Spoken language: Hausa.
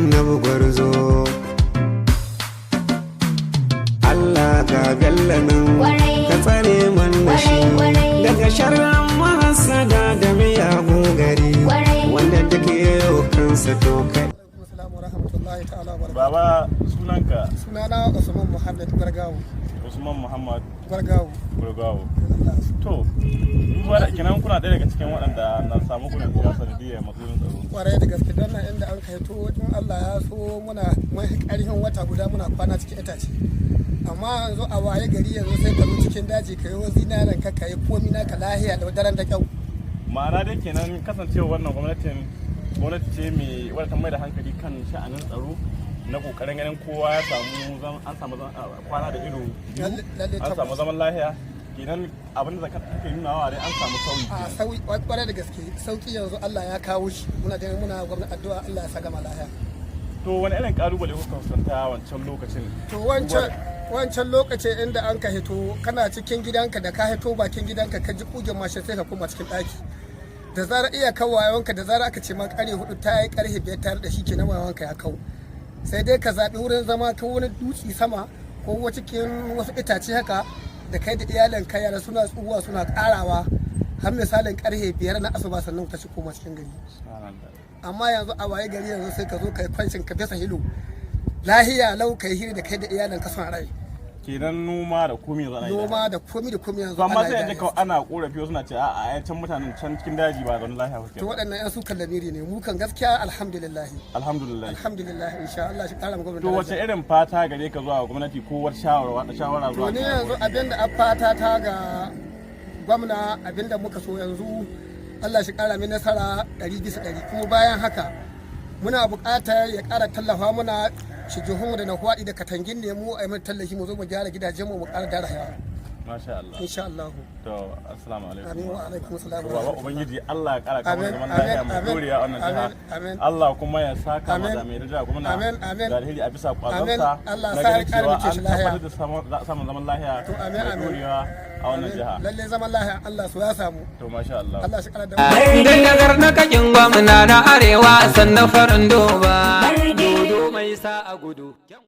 annabi gwarzo. Allah ga gallanin ka tsare man da shi daga sharran mahasada da miyagun gari wanda take yau kansa to kai. Baba sunanka? Sunana Usman Muhammad Gwargawo. Usman Muhammad Gwargawo. To, duba da kenan kuna ɗaya daga cikin waɗanda na samu kuna shiga sanadiyar matsalolin tsaro. Kwarai da gaske don nan inda an kai to in Allah ya so muna ƙarfin wata guda muna kwana cikin itace. Amma yanzu a waye gari yanzu sai ka zo cikin daji ka yi wa zinaran ka yi komi naka lahiya da daren da kyau. Ma'ana dai kenan kasancewa wannan gwamnati ce mai wadda ta mai da hankali kan sha'anin tsaro na kokarin ganin kowa ya samu an samu kwana da ido an samu zaman lahiya kenan abin da take nunawa dai an samu sauyi. A sauyi kwarai da gaske sauki yanzu Allah ya kawo shi muna gwamnati addu'a Allah ya sa gama lahiya. To wani irin kalubale kuka fuskanta wancan lokacin? To wancan lokacin inda an ka hito kana cikin gidanka da ka hito bakin gidanka ka ji kugin mashi sai ka koma cikin ɗaki. Da zarar iya kawo wayonka da zarar aka ce ma ƙarfe 4 ta yi ƙarfe 5 tare da shi kenan wayonka ya kawo. Sai dai ka zaɓi wurin zama ka wani dutse sama ko cikin wasu itace haka da kai da iyalin ka yara suna tsuwa suna ƙarawa har misalin ƙarfe 5 na asuba sannan ka koma cikin gari. Amma yanzu a waye gari yanzu sai ka zo ka yi kwancin ka bisa hilo lahiya lau ka yi hiri da kai da iyalin ka son rai. Kenan noma da komi yanzu ana yi. Noma da komi yanzu amma sai yanzu ana korafi suna ce a can mutanen can cikin daji ba don lahiya kuke. To waɗannan yan su kallamiri ne mu kan gaskiya alhamdulillah insha Allah shi kara gwamnati. To wace irin fata gare ka zuwa gwamnati ko wata shawara zuwa? To ni yanzu abinda a fata ta ga gwamna abinda muka so yanzu Allah shi kara mai nasara 100% kuma bayan haka muna buƙatar ya ƙara tallafa muna shigihunmu da na hwaɗi da katangin ne mu a yi tallafi mu zo mu gyara gidajen mu ƙara dara yawa. Masha Allah. Insha Allah. To assalamu alaikum. Amin wa alaikum assalam. Baba ubangiji Allah ya ƙara kawo zaman lafiya mu doriya wannan jiha. Allah kuma ya saka mu da mai rija kuma na da alheri a bisa kwazonsa. Allah sa ya ƙara muke shi lafiya. Da samun zaman lafiya. To amin. A wannan jiha. Lalle zaman lafiya Allah so ya samu. To masha Allah. Allah shi ƙara da mu. Dan nagar na kakin gwamna na arewa sannan farin doba. Dodo mai sa a gudu.